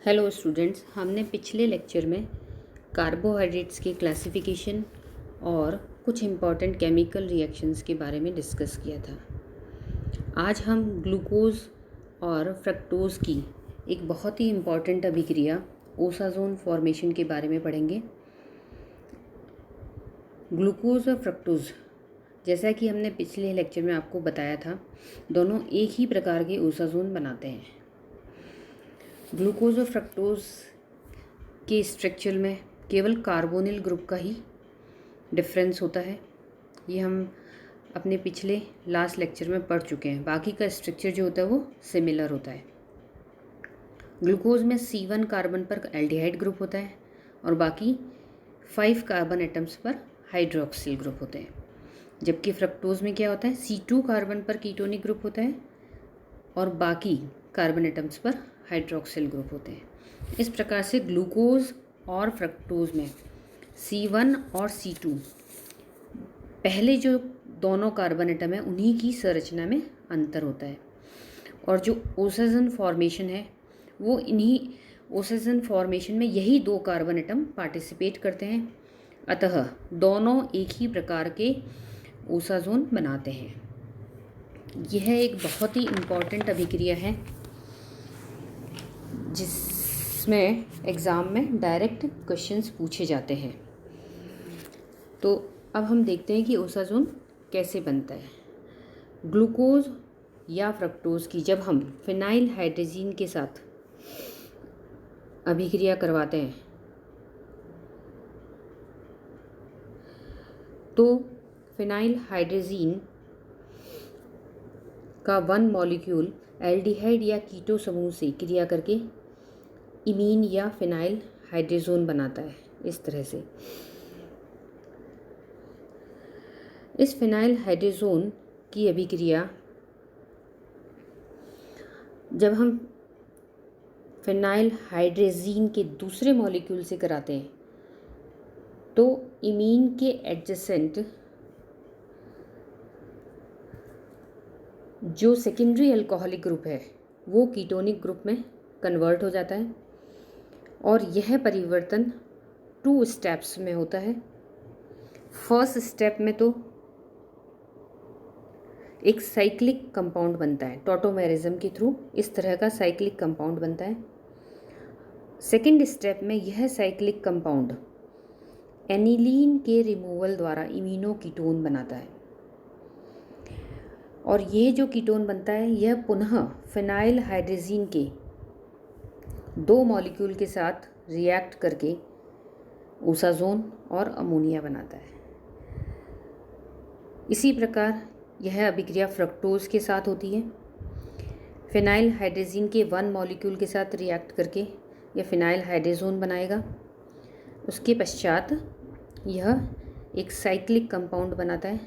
Hello students, हमने पिछले lecture में कार्बोहाइड्रेट्स की क्लासिफिकेशन और कुछ इम्पॉर्टेंट केमिकल रिएक्शंस के बारे में डिस्कस किया था। आज हम ग्लूकोज और फ्रक्टोज की एक बहुत ही इम्पॉर्टेंट अभिक्रिया ओसाजोन फॉर्मेशन के बारे में पढ़ेंगे। ग्लूकोज और फ्रक्टोज, जैसा कि हमने पिछले लेक्चर में आपको बताया था, दोनों एक ही प्रकार के ओसाजोन बनाते हैं। ग्लूकोज और फ्रक्टोज के स्ट्रक्चर में केवल कार्बोनिल ग्रुप का ही डिफरेंस होता है। ये हम अपने पिछले लास्ट लेक्चर में पढ़ चुके हैं। बाकी का स्ट्रक्चर जो होता है वो सिमिलर होता है। ग्लूकोज में C1 कार्बन पर एल्डिहाइड ग्रुप होता है और बाकी 5 कार्बन एटम्स पर हाइड्रोक्सिल ग्रुप होते हैं। जबकि फ्रक्टोज में क्या होता है, C2 कार्बन पर कीटोनिक ग्रुप होता है और बाकी कार्बन एटम्स पर हाइड्रोक्सिल ग्रुप होते हैं। इस प्रकार से ग्लूकोज और फ्रक्टोज में C1 और C2 पहले जो दोनों कार्बन एटम है उन्हीं की संरचना में अंतर होता है और जो ओसाजन फॉर्मेशन है वो इन्हीं ओसाजन फॉर्मेशन में यही 2 कार्बन एटम पार्टिसिपेट करते हैं। अतः दोनों एक ही प्रकार के ओसाजोन बनाते हैं। यह एक बहुत ही इम्पॉर्टेंट अभिक्रिया है जिसमें एग्ज़ाम में डायरेक्ट क्वेश्चंस पूछे जाते हैं। तो अब हम देखते हैं कि ओसाजोन कैसे बनता है। ग्लूकोज या फ्रक्टोज की जब हम फिनाइल हाइड्रोजीन के साथ अभिक्रिया करवाते हैं तो फिनाइल हाइड्रोजीन का 1 मॉलिक्यूल एल्डिहाइड या कीटो समूह से क्रिया करके इमीन या फिनाइल हाइड्रोजोन बनाता है। इस तरह से इस फिनाइल हाइड्रोजोन की अभिक्रिया जब हम फिनाइल हाइड्रोजीन के दूसरे मॉलिक्यूल से कराते हैं तो इमीन के एडजेसेंट जो सेकेंडरी अल्कोहलिक ग्रुप है वो कीटोनिक ग्रुप में कन्वर्ट हो जाता है और यह परिवर्तन 2 स्टेप्स में होता है। फर्स्ट स्टेप में तो एक साइक्लिक कंपाउंड बनता है, टॉटोमेरिज्म के थ्रू इस तरह का साइक्लिक कंपाउंड बनता है। सेकेंड स्टेप में यह साइक्लिक कंपाउंड एनिलीन के रिमूवल द्वारा इम्यूनो कीटोन बनाता है और ये जो कीटोन बनता है यह पुनः फिनाइल हाइड्रोजीन के 2 मॉलिक्यूल के साथ रिएक्ट करके ओसाजोन और अमोनिया बनाता है। इसी प्रकार यह अभिक्रिया फ्रक्टोज के साथ होती है। फिनाइल हाइड्रोजीन के 1 मॉलिक्यूल के साथ रिएक्ट करके यह फिनाइल हाइड्रोजोन बनाएगा। उसके पश्चात यह एक साइक्लिक कंपाउंड बनाता है।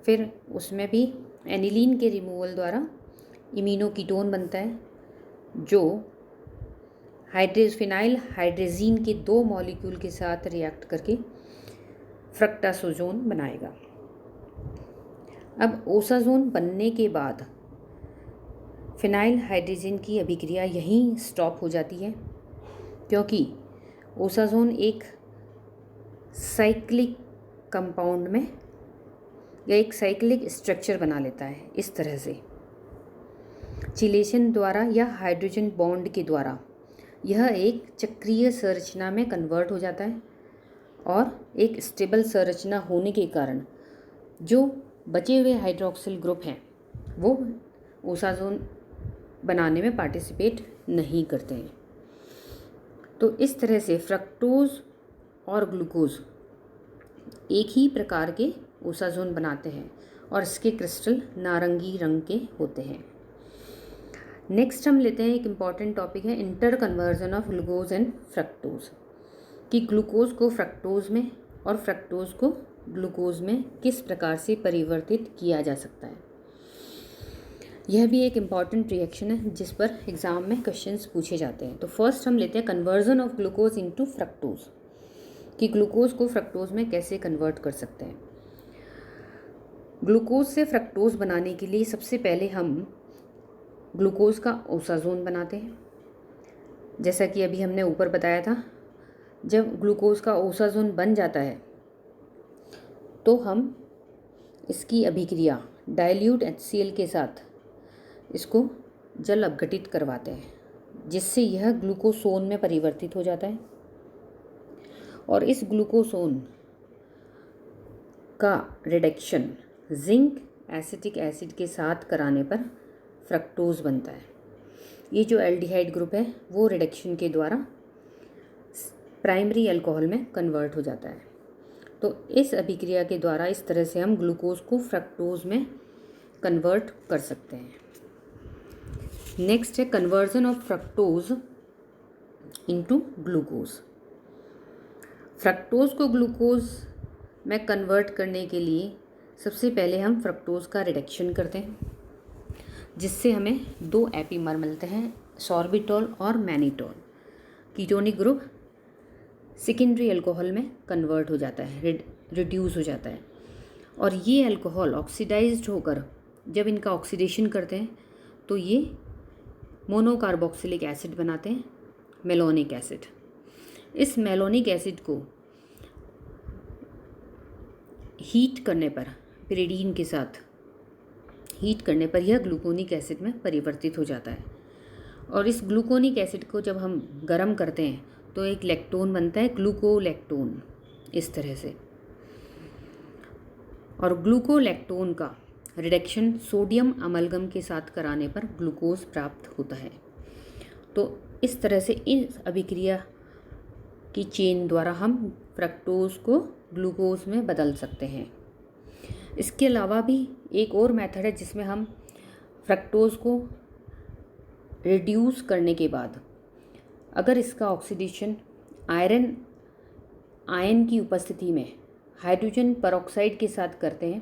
फिर उसमें भी एनिलीन के रिमूवल द्वारा इम्यूनो कीटोन बनता है जो फिनाइल हाइड्रोजीन के 2 मॉलिक्यूल के साथ रिएक्ट करके फ्रक्टासोजोन बनाएगा। अब ओसाजोन बनने के बाद फिनाइल हाइड्रोजीन की अभिक्रिया यहीं स्टॉप हो जाती है क्योंकि ओसाजोन एक साइक्लिक कंपाउंड में या एक साइक्लिक स्ट्रक्चर बना लेता है। इस तरह से चिलेशन द्वारा या हाइड्रोजन बॉन्ड के द्वारा यह एक चक्रीय संरचना में कन्वर्ट हो जाता है और एक स्टेबल संरचना होने के कारण जो बचे हुए हाइड्रोक्सिल ग्रुप हैं वो ओसाजोन बनाने में पार्टिसिपेट नहीं करते हैं। तो इस तरह से फ्रक्टोज और ग्लूकोज एक ही प्रकार के ओसाजोन बनाते हैं और इसके क्रिस्टल नारंगी रंग के होते हैं। नेक्स्ट हम लेते हैं एक इम्पॉर्टेंट टॉपिक है inter conversion of glucose and fructose, कि ग्लूकोज को फ्रक्टोज में और फ्रक्टोज को ग्लूकोज में किस प्रकार से परिवर्तित किया जा सकता है। यह भी एक इम्पॉर्टेंट रिएक्शन है जिस पर एग्ज़ाम में क्वेश्चंस पूछे जाते हैं। तो फर्स्ट हम लेते हैं conversion of glucose into fructose, कि ग्लूकोज को फ्रक्टोज में कैसे कन्वर्ट कर सकते हैं। ग्लूकोज से फ्रक्टोज बनाने के लिए सबसे पहले हम ग्लूकोज का ओसाजोन बनाते हैं। जैसा कि अभी हमने ऊपर बताया था, जब ग्लूकोज का ओसाजोन बन जाता है तो हम इसकी अभिक्रिया डाइल्यूट HCl के साथ इसको जल अपघटित करवाते हैं, जिससे यह ग्लूकोसोन में परिवर्तित हो जाता है। और इस ग्लूकोसोन का रिडक्शन जिंक एसिटिक एसिड के साथ कराने पर फ्रक्टोज बनता है। ये जो एल्डिहाइड ग्रुप है वो रिडक्शन के द्वारा प्राइमरी अल्कोहल में कन्वर्ट हो जाता है। तो इस अभिक्रिया के द्वारा इस तरह से हम ग्लूकोज को फ्रक्टोज में कन्वर्ट कर सकते हैं। नेक्स्ट है conversion of fructose into glucose. Fructose को ग्लूकोज में कन्वर्ट करने के लिए सबसे पहले हम फ्रक्टोज का रिडक्शन करते हैं, जिससे हमें 2 एपीमर मिलते हैं, सॉर्बिटॉल और mannitol. Ketonic group secondary alcohol में कन्वर्ट हो जाता है, रिड्यूस हो जाता है। और ये अल्कोहल ऑक्सीडाइज्ड होकर जब इनका ऑक्सीडेशन करते हैं तो ये मोनोकार्बोक्सिलिक एसिड बनाते हैं, मेलोनिक एसिड। इस मेलोनिक एसिड को हीट करने पर, पिरिडीन के साथ हीट करने पर यह ग्लूकोनिक एसिड में परिवर्तित हो जाता है। और इस ग्लूकोनिक एसिड को जब हम गर्म करते हैं तो एक लैक्टोन बनता है, ग्लूकोलैक्टोन, इस तरह से। और ग्लूकोलैक्टोन का रिडक्शन सोडियम अमलगम के साथ कराने पर ग्लूकोज प्राप्त होता है। तो इस तरह से इस अभिक्रिया की चेन द्वारा हम फ्रक्टोज को ग्लूकोज में बदल सकते हैं। इसके अलावा भी एक और मेथड है जिसमें हम फ्रक्टोज को रिड्यूस करने के बाद अगर इसका ऑक्सीडेशन आयन की उपस्थिति में हाइड्रोजन परऑक्साइड के साथ करते हैं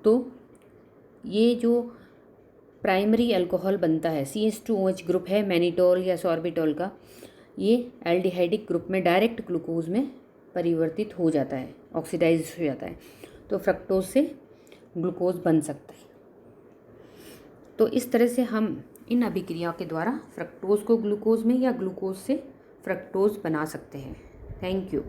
तो ये जो प्राइमरी अल्कोहल बनता है, CH2OH ग्रुप है मैनिटॉल या सॉर्बिटॉल का, ये एल्डिहाइडिक ग्रुप में डायरेक्ट ग्लूकोज में परिवर्तित हो जाता है, ऑक्सीडाइज हो जाता है। तो फ्रक्टोज से ग्लूकोज बन सकता है। तो इस तरह से हम इन अभिक्रियाओं के द्वारा फ्रक्टोज को ग्लूकोज में या ग्लूकोज से फ्रक्टोज बना सकते हैं। Thank you.